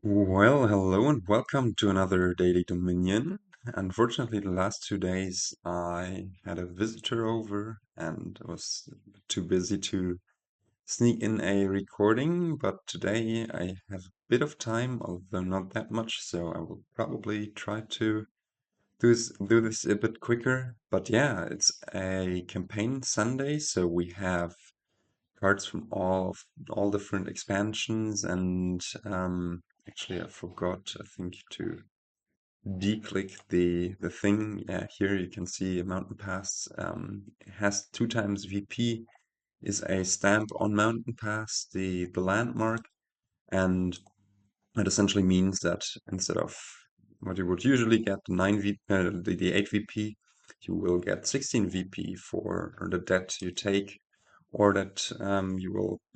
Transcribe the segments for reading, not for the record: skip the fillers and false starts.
Well, hello and welcome to another Daily Dominion. Unfortunately, the last 2 days I had a visitor over and was too busy to sneak in a recording, but today I have a bit of time, although not that much, so I will probably try to do this a bit quicker. But yeah, it's a campaign Sunday, so we have cards from all different expansions and actually I forgot I think to declick the thing. Yeah, here you can see a Mountain Pass. It has 2 times VP, is a stamp on Mountain Pass, the landmark, and it essentially means that instead of what you would usually get, the 8 VP, you will get 16 VP for the debt you take, or that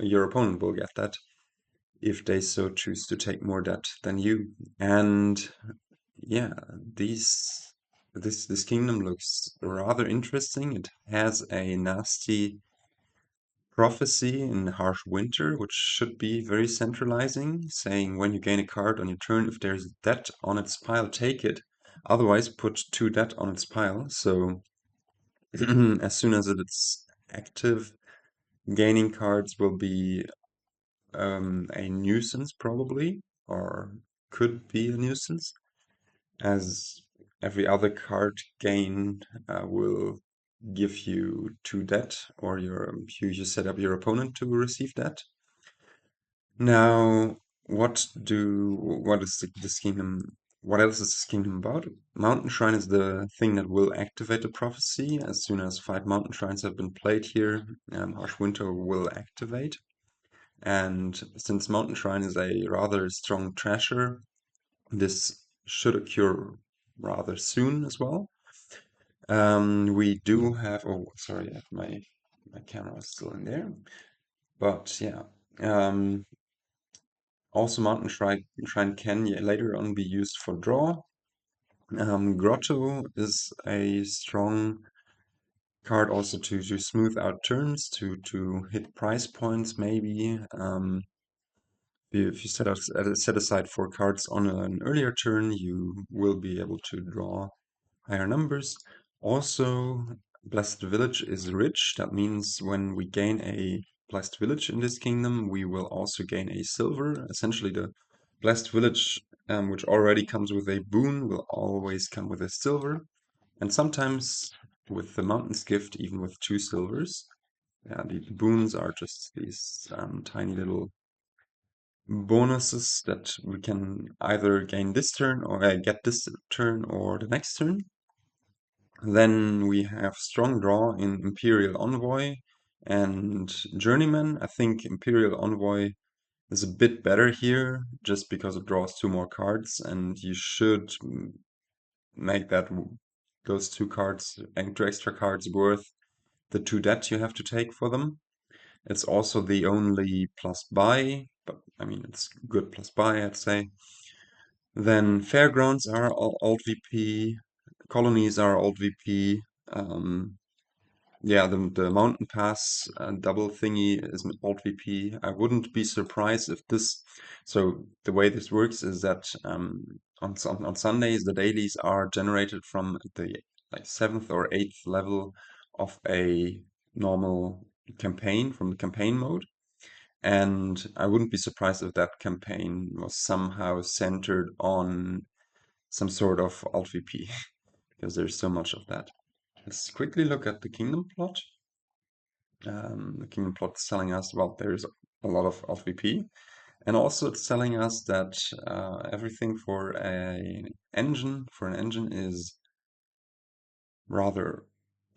your opponent will get that if they so choose to take more debt than you. And yeah, this kingdom looks rather interesting. It has a nasty prophecy in Harsh Winter, which should be very centralizing, saying when you gain a card on your turn, if there's debt on its pile, take it. Otherwise, put 2 debt on its pile. So as soon as it's active, gaining cards will be a nuisance probably, or could be a nuisance, as every other card gain will give you 2 debt, or you set up your opponent to receive that. Now, what is this kingdom? What else is this kingdom about? Mountain Shrine is the thing that will activate the prophecy. As soon as 5 mountain shrines have been played here, Harsh Winter will activate. And since Mountain Shrine is a rather strong treasure, this should occur rather soon as well. We do have, oh, sorry, my camera is still in there. But yeah, um, also Mountain Shrine can later on be used for draw. Grotto is a strong card also to smooth out turns, to hit price points maybe. If you set aside 4 cards on an earlier turn, you will be able to draw higher numbers. Also, Blessed Village is rich. That means when we gain a Blessed Village in this kingdom, we will also gain a silver. Essentially, the Blessed Village, which already comes with a boon, will always come with a silver. And sometimes with the Mountain's Gift, even with 2 silvers. Yeah, the boons are just these tiny little bonuses that we can either gain this turn or get this turn or the next turn. Then we have strong draw in Imperial Envoy and Journeyman. I think Imperial Envoy is a bit better here just because it draws 2 more cards, and you should make those 2 cards and 2 extra cards worth the 2 debt you have to take for them. It's also the only plus buy, but I mean it's good plus buy, I'd say. Then Fairgrounds are alt VP, Colonies are alt VP. Yeah, the Mountain Pass double thingy is an alt VP. I wouldn't be surprised if this. So the way this works is that on Sundays the dailies are generated from the like 7th or 8th level of a normal campaign from the campaign mode. And I wouldn't be surprised if that campaign was somehow centered on some sort of alt VP, because there's so much of that. Let's quickly look at the kingdom plot. The kingdom plot is telling us, well, there's a lot of alt VP, and also it's telling us that everything for an engine is rather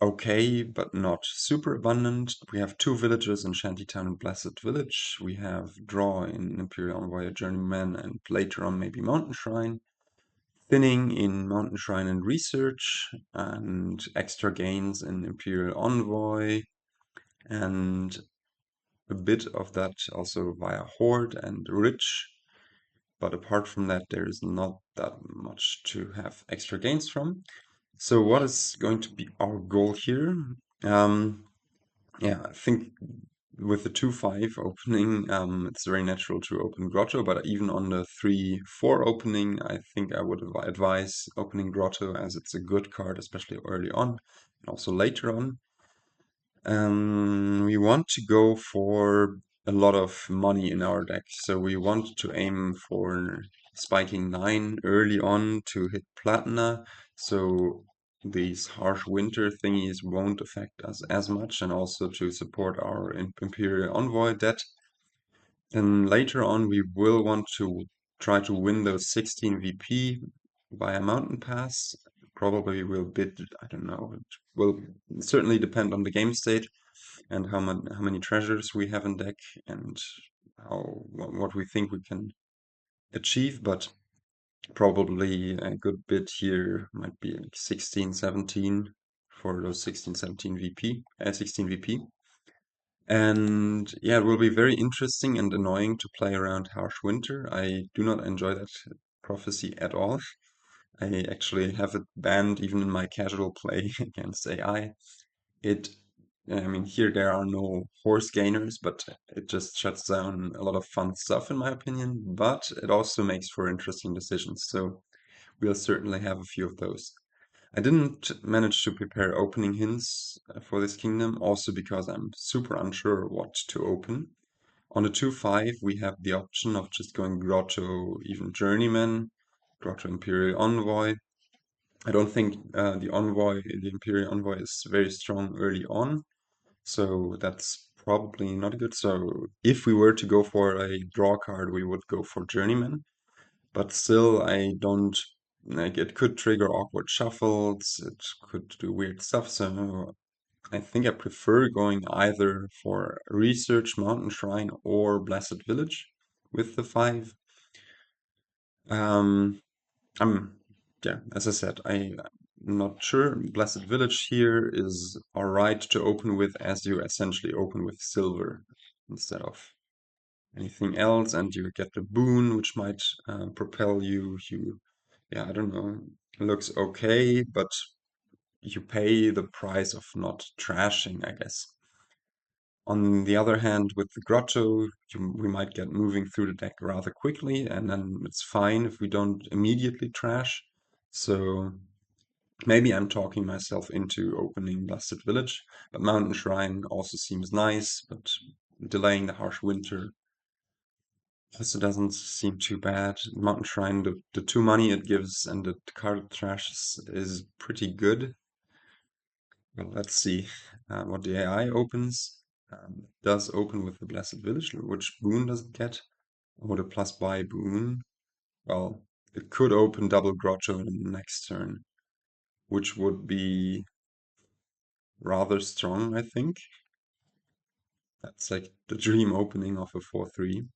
okay, but not super abundant. We have 2 villages in Shantytown and Blessed Village. We have draw in Imperial Envoy, Journeyman, and later on maybe Mountain Shrine. Thinning in Mountain Shrine and Research, and extra gains in Imperial Envoy, and a bit of that also via Hoard and Rich. But apart from that, there is not that much to have extra gains from. So what is going to be our goal here? Yeah, I think with the 2-5 opening, it's very natural to open Grotto, but even on the 3-4 opening, I think I would advise opening Grotto as it's a good card, especially early on and also later on. We want to go for a lot of money in our deck, so we want to aim for spiking 9 early on to hit Platina, so these harsh winter thingies won't affect us as much, and also to support our Imperial Envoy debt. Then later on we will want to try to win those 16 VP via Mountain Pass. Probably will bid, I don't know, it will certainly depend on the game state and how many treasures we have in deck and what we think we can achieve, but probably a good bit here might be like 16, 17 for those 16, 17 VP, 16 VP. And yeah, it will be very interesting and annoying to play around Harsh Winter. I do not enjoy that prophecy at all. I actually have it banned even in my casual play against AI. I mean, here there are no horse gainers, but it just shuts down a lot of fun stuff, in my opinion. But it also makes for interesting decisions, so we'll certainly have a few of those. I didn't manage to prepare opening hints for this kingdom, also because I'm super unsure what to open. On the 2-5, we have the option of just going Grotto, even Journeyman, Grotto Imperial Envoy. I don't think the Imperial Envoy is very strong early on, so that's probably not good. So if we were to go for a draw card, we would go for Journeyman. But still, I don't like it could trigger awkward shuffles, it could do weird stuff, so I think I prefer going either for Research, Mountain Shrine, or Blessed Village with the 5. Um, I'm, yeah, as I said, I'm not sure. Blessed Village here is alright to open with, as you essentially open with silver instead of anything else, and you get the boon, which might propel you. Yeah, I don't know, looks okay, but you pay the price of not trashing, I guess. On the other hand, with the Grotto, we might get moving through the deck rather quickly, and then it's fine if we don't immediately trash. So maybe I'm talking myself into opening Blasted Village, but Mountain Shrine also seems nice, but delaying the harsh winter also doesn't seem too bad. Mountain Shrine, the 2 money it gives and the card trash is pretty good. Well, let's see what the AI opens. It does open with the Blessed Village. Which boon does it get? Oh, the plus buy boon. Well, it could open double Grotto in the next turn, which would be rather strong, I think. That's like the dream opening of a 4-3.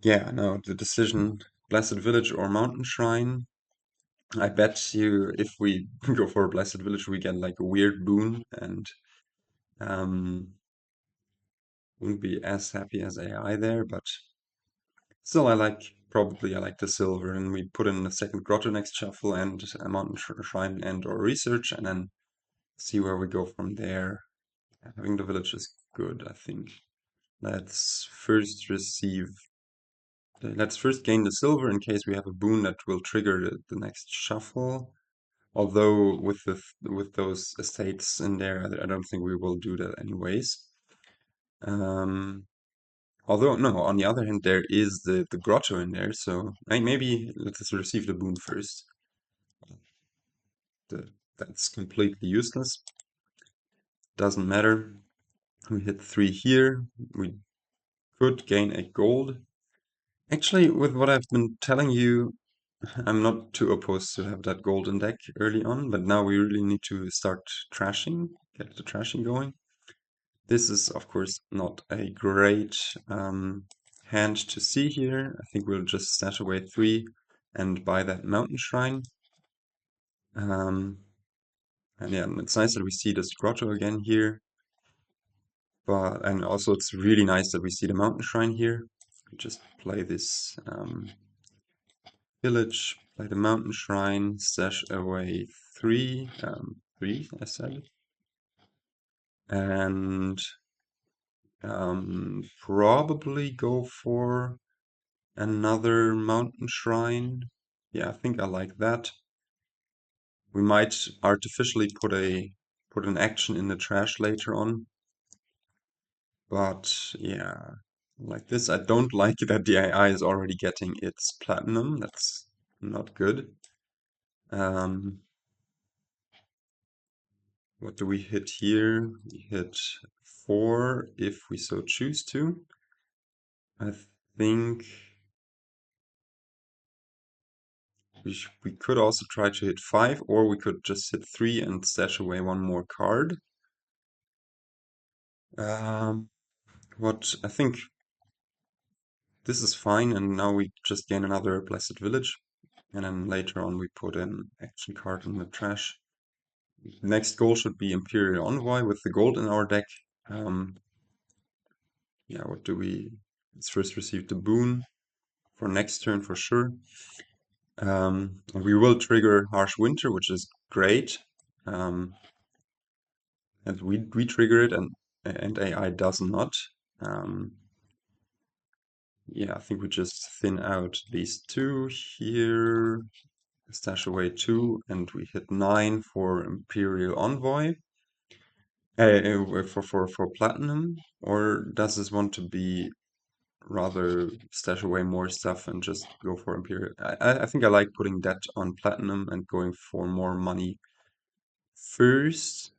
Yeah, no, the decision, Blessed Village or Mountain Shrine. I bet you if we go for a Blessed Village, we get like a weird boon and um, wouldn't be as happy as AI there, but still probably I like the silver, and we put in a second Grotto next shuffle and a Mountain Shrine and or Research, and then see where we go from there. Having the village is good, I think. Let's first receive Let's first gain the silver in case we have a boon that will trigger the next shuffle. Although with those estates in there, I don't think we will do that anyways. Although no, on the other hand, there is the grotto in there, so maybe let's receive the boon first. That's completely useless. Doesn't matter. We hit 3 here. We could gain a gold. Actually, with what I've been telling you, I'm not too opposed to have that golden deck early on, but now we really need to start trashing, get the trashing going. This is, of course, not a great hand to see here. I think we'll just stash away 3 and buy that mountain shrine. And yeah, it's nice that we see this grotto again here. And also it's really nice that we see the mountain shrine here. We just play this village, play the mountain shrine, stash away 3, 3 I said. And Probably go for another mountain shrine. Yeah, I think I like that. We might artificially put an action in the trash later on. But yeah, like this, I don't like that the AI is already getting its platinum. That's not good. Um, what do we hit here? We hit 4 if we so choose to. I think we could also try to hit 5, or we could just hit 3 and stash away one more card. Um, what I think this is fine, and now we just gain another Blessed Village, and then later on we put an action card in the trash. Next goal should be Imperial Envoy with the gold in our deck. Yeah, what do we... Let's first receive the boon for next turn for sure. And we will trigger Harsh Winter, which is great. And we trigger it, and AI does not. Um, yeah, I think we just thin out these two here, stash away 2, and we hit 9 for Imperial Envoy. For platinum, or does this want to be rather stash away more stuff and just go for Imperial? I think I like putting that on platinum and going for more money first.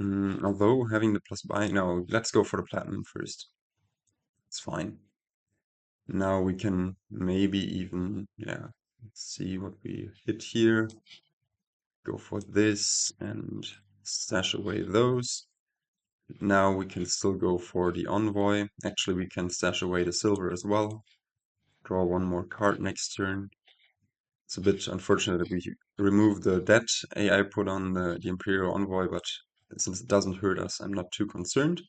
Although having the plus buy, no, let's go for the platinum first. It's fine. Now we can maybe even, yeah, let's see what we hit here. Go for this and stash away those. Now we can still go for the Envoy. Actually, we can stash away the silver as well. Draw one more card next turn. It's a bit unfortunate that we remove the debt AI put on the Imperial Envoy, but since it doesn't hurt us, I'm not too concerned.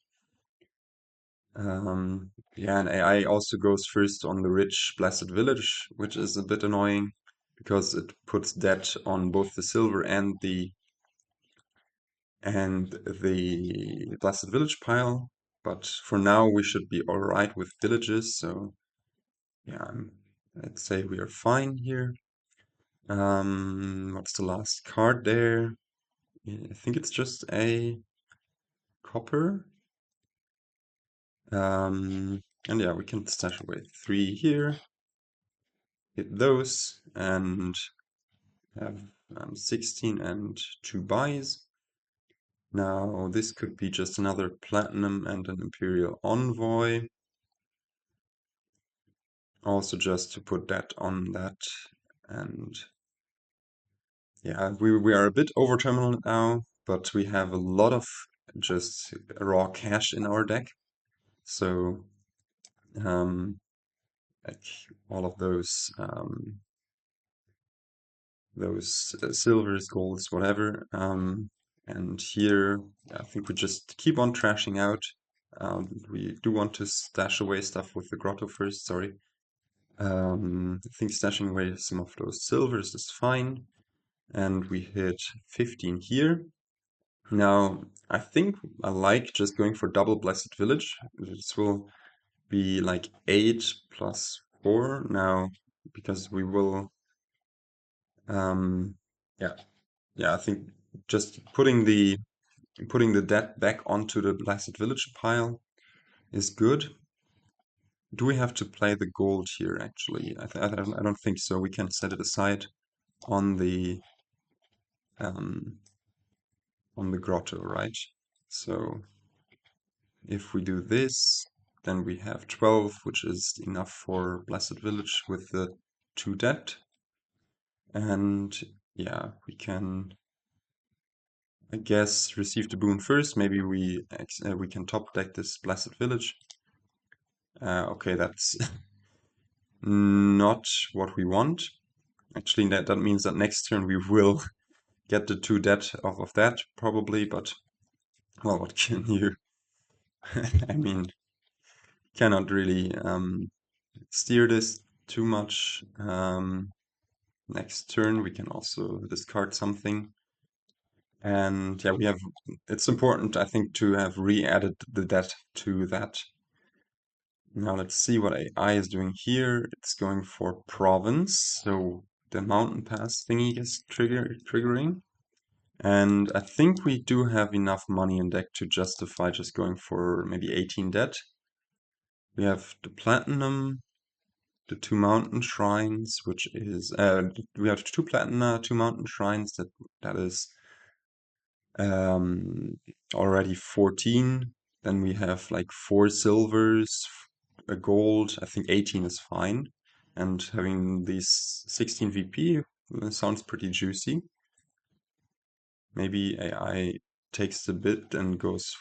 Yeah, and AI also goes first on the rich Blessed Village, which is a bit annoying because it puts debt on both the silver and the Blessed Village pile. But for now, we should be alright with villages, so yeah, I'd say we are fine here. What's the last card there? Yeah, I think it's just a copper. And yeah, we can stash away 3 here, hit those, and have 16 and 2 buys. Now, this could be just another platinum and an Imperial Envoy. Also, just to put that on that. And yeah, we are a bit over terminal now, but we have a lot of just raw cash in our deck. So, like all of those silvers, golds, whatever. And here, I think we just keep on trashing out. We do want to stash away stuff with the grotto first, sorry. I think stashing away some of those silvers is fine. And we hit 15 here. Now, I think I like just going for double Blessed Village. This will be like 8 plus 4 now, because we will, um, yeah, yeah, I think just putting the debt back onto the Blessed Village pile is good. Do we have to play the gold here, actually? I don't think so. We can set it aside on the um, grotto, right? So if we do this, then we have 12, which is enough for Blessed Village with the 2 debt. And yeah, we can, I guess, receive the boon first. Maybe we can top deck this Blessed Village. Okay, that's not what we want. Actually, that means that next turn we will get the 2 debt off of that, probably, but, well, what can you... I mean, cannot really steer this too much. Next turn we can also discard something. And yeah, it's important, I think, to have re-added the debt to that. Now let's see what AI is doing here. It's going for province, so the mountain pass thingy is triggering. And I think we do have enough money in deck to justify just going for maybe 18 debt. We have the platinum, the 2 mountain shrines, which is we have 2 platina, 2 mountain shrines. That is um, already 14. Then we have like 4 silvers, a gold. I think 18 is fine. And having these 16 VP sounds pretty juicy. Maybe AI takes the bid and goes,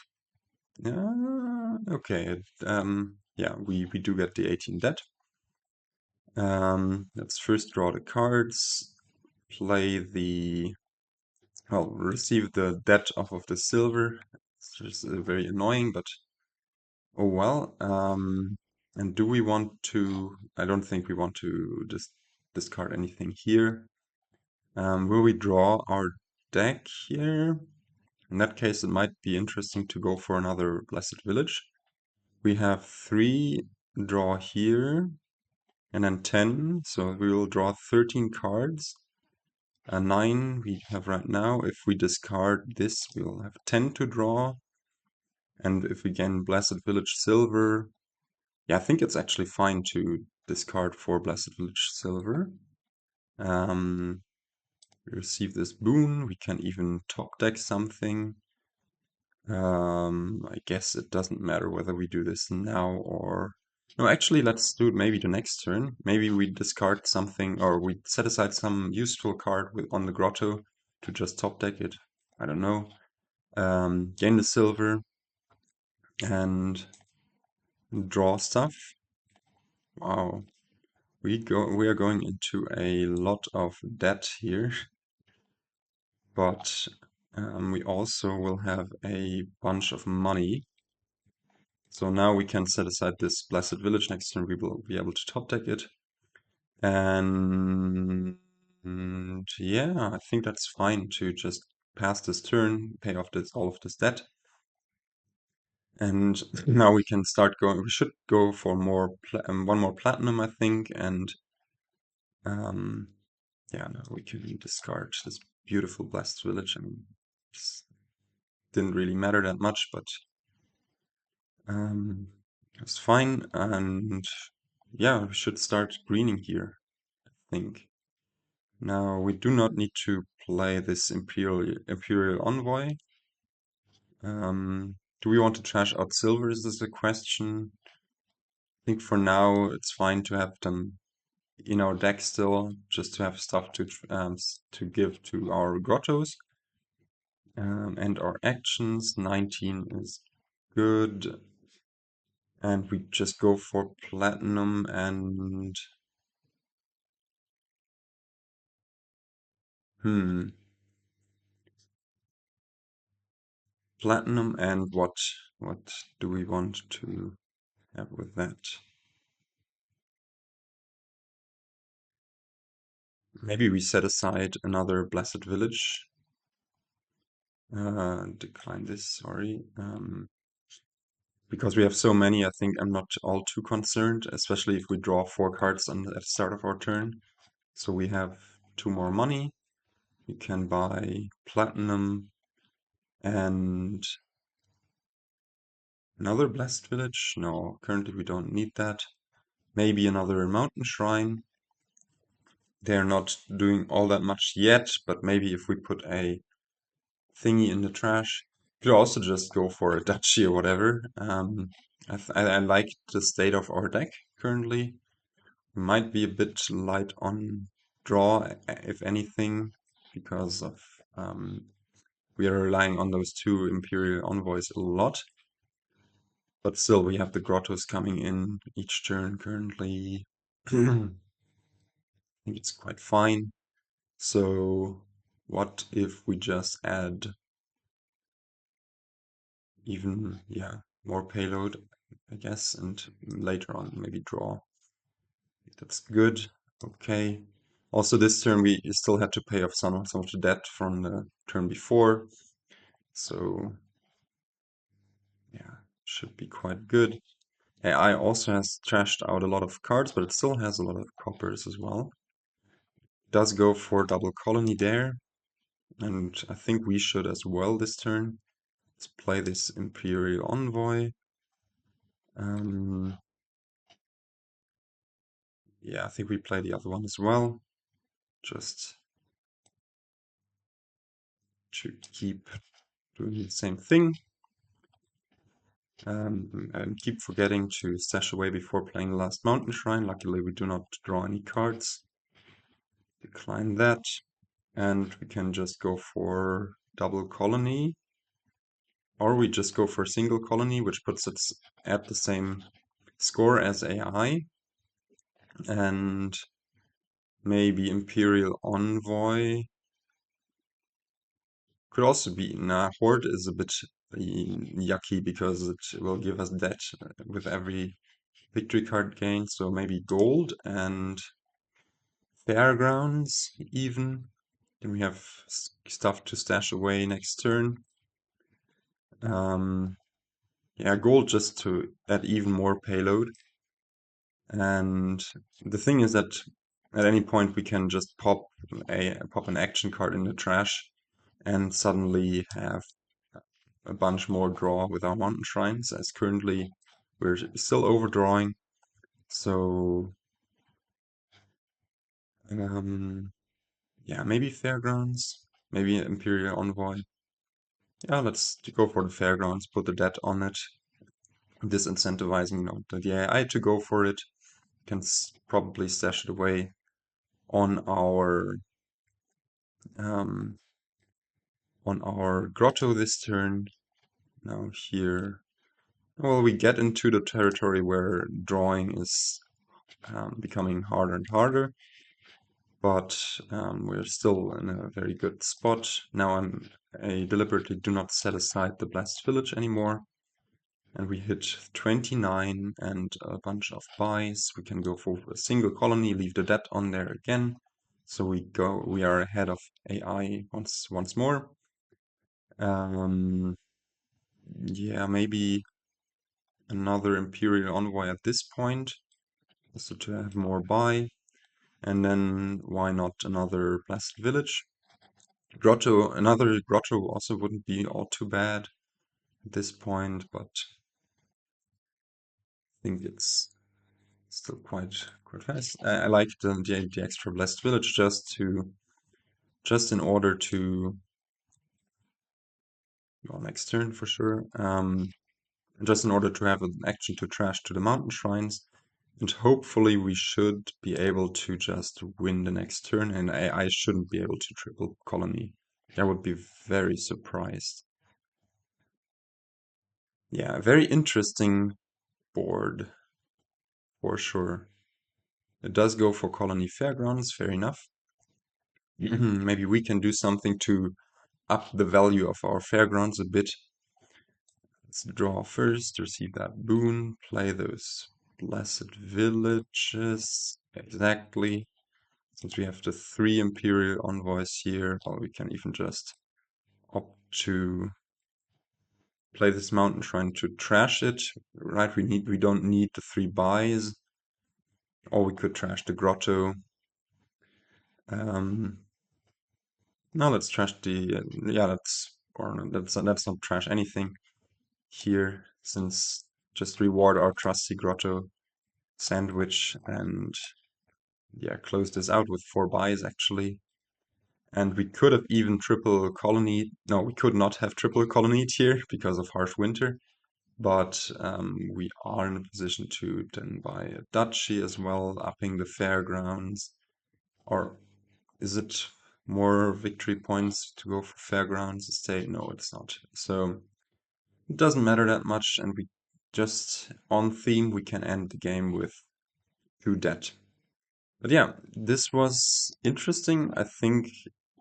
okay, yeah, we do get the 18 debt. Let's first draw the cards, play the, well, receive the debt off of the silver. It's just very annoying, but oh well. And do we want to, I don't think we want to just discard anything here. Will we draw our deck here? In that case, it might be interesting to go for another Blessed Village. We have 3 draw here, and then 10, so we will draw 13 cards. 9 we have right now. If we discard this, we'll have 10 to draw. And if we gain Blessed Village Silver, yeah, I think it's actually fine to discard 4 Blessed Village Silver. We receive this boon. We can even top deck something. I guess it doesn't matter whether we do this now or... No, actually, let's do it maybe the next turn. Maybe we discard something, or we set aside some useful card on the Grotto to just top deck it. I don't know. Gain the silver and draw stuff. Wow. We are going into a lot of debt here, but we also will have a bunch of money. So now we can set aside this Blessed Village. Next turn we will be able to top deck it. And yeah, I think that's fine to just pass this turn, pay off all of this debt. And now we can start going. We should go for one more platinum, I think. And yeah, no, we can discard this beautiful Blessed Village. I mean, it didn't really matter that much, but it's fine. And yeah, we should start greening here, I think. Now, we do not need to play this Imperial Envoy. Do we want to trash out silver? Is this a question? I think for now it's fine to have them in our deck still, just to have stuff to give to our grottos. And our actions, 19 is good. And we just go for platinum and... Platinum and what? What do we want to have with that? Maybe we set aside another Blessed Village. Decline this, sorry. Because we have so many, I think I'm not all too concerned, especially if we draw 4 cards at the start of our turn. So we have 2 more money. We can buy platinum and another Blessed Village. No, currently we don't need that. Maybe another mountain shrine. They're not doing all that much yet, but maybe if we put a thingy in the trash, you could also just go for a duchy or whatever. I like the state of our deck currently. Might be a bit light on draw, if anything, because of we are relying on those 2 Imperial Envoys a lot. But still, we have the grottos coming in each turn currently. I think it's quite fine. So what if we just add even, yeah, more payload, I guess, and later on maybe draw. That's good. Okay. Also, this turn we still had to pay off some of the debt from the turn before, so yeah, should be quite good. AI also has trashed out a lot of cards, but it still has a lot of coppers as well. Does go for double colony there, and I think we should as well this turn. Let's play this Imperial Envoy. Yeah, I think we play the other one as well, just to keep doing the same thing. And keep forgetting to stash away before playing the last mountain shrine. Luckily, we do not draw any cards. Decline that. And we can just go for double colony. Or we just go for single colony, which puts it at the same score as AI. And maybe Imperial Envoy. Could also be, nah, Hoard is a bit yucky because it will give us debt with every victory card gain. So maybe gold and Fairgrounds even. Then we have stuff to stash away next turn. Yeah, gold just to add even more payload. And the thing is that at any point we can just pop an action card in the trash and suddenly have a bunch more draw with our mountain shrines, as currently we're still overdrawing. So yeah, maybe Fairgrounds, maybe Imperial Envoy. Yeah, let's go for the Fairgrounds, put the debt on it, disincentivizing, the AI to go for it. Can probably stash it away on our Grotto this turn. Now here, well, we get into the territory where drawing is becoming harder and harder, but we're still in a very good spot. Now I deliberately do not set aside the Blessed Village anymore. And we hit 29 and a bunch of buys. We can go for a single colony, leave the debt on there again. So we are ahead of AI once more. Yeah, maybe another Imperial Envoy at this point, also to have more buy. And then why not another Blessed Village? Another Grotto also wouldn't be all too bad at this point, but I think it's still quite fast. I like the extra Blessed Village just in order to well, next turn for sure. Just in order to have an action to trash to the mountain shrines. And hopefully we should be able to just win the next turn, and I shouldn't be able to triple colony. I would be very surprised. Yeah, very interesting board for sure. It does go for colony fairgrounds, fair enough. Maybe we can do something to up the value of our fairgrounds a bit. Let's draw first, receive that boon, play those blessed villages. Exactly. Since we have the 3 Imperial Envoys here, well, we can even just opt to play this mountain shrine to trash it. Right, we don't need the 3 buys. Or we could trash the grotto. Now let's trash the yeah, let's not trash anything here, since just reward our trusty grotto sandwich and yeah, close this out with 4 buys actually. And we could have even triple colony. No, we could not have triple colonied here because of harsh winter. But we are in a position to then buy a duchy as well, upping the fairgrounds. Or is it more victory points to go for fairgrounds estate? No, it's not. So it doesn't matter that much, and we just on theme we can end the game with 2 debt. But yeah, this was interesting. I think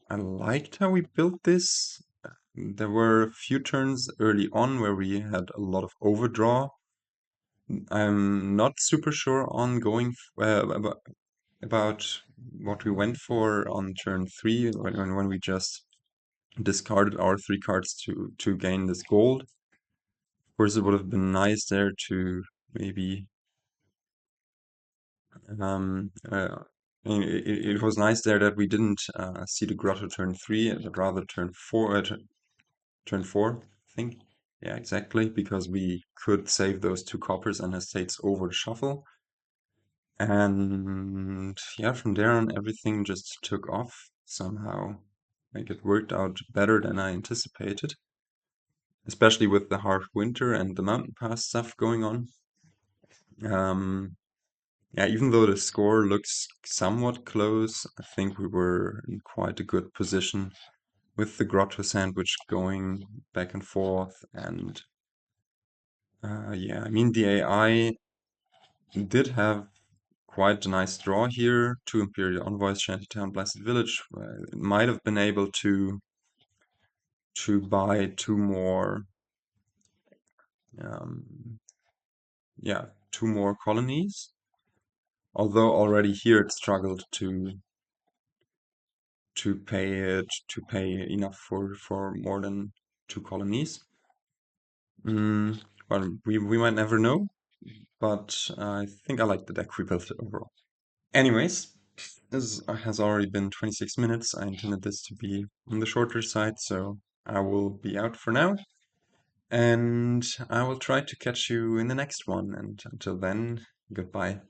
I liked how we built this. There were a few turns early on where we had a lot of overdraw. I'm not super sure on going about what we went for on turn 3 when we just discarded our 3 cards to gain this gold. Of course, it would have been nice there to maybe it was nice there that we didn't see the Grotto turn 3, but rather turn 4, I think. Yeah, exactly, because we could save those 2 coppers and estates over the shuffle. And yeah, from there on, everything just took off somehow. Like it worked out better than I anticipated, especially with the harsh winter and the mountain pass stuff going on. Yeah, even though the score looks somewhat close, I think we were in quite a good position with the Grotto sandwich going back and forth. And yeah, I mean, the AI did have quite a nice draw here. 2 Imperial Envoys, Shanty Town, Blessed Village. It might have been able to buy 2 more, um, yeah, 2 more colonies. Although already here it struggled to pay enough for more than 2 colonies. Well, we might never know, but I think I like the deck we built overall. Anyways, this has already been 26 minutes. I intended this to be on the shorter side, so I will be out for now. And I will try to catch you in the next one. And until then, goodbye.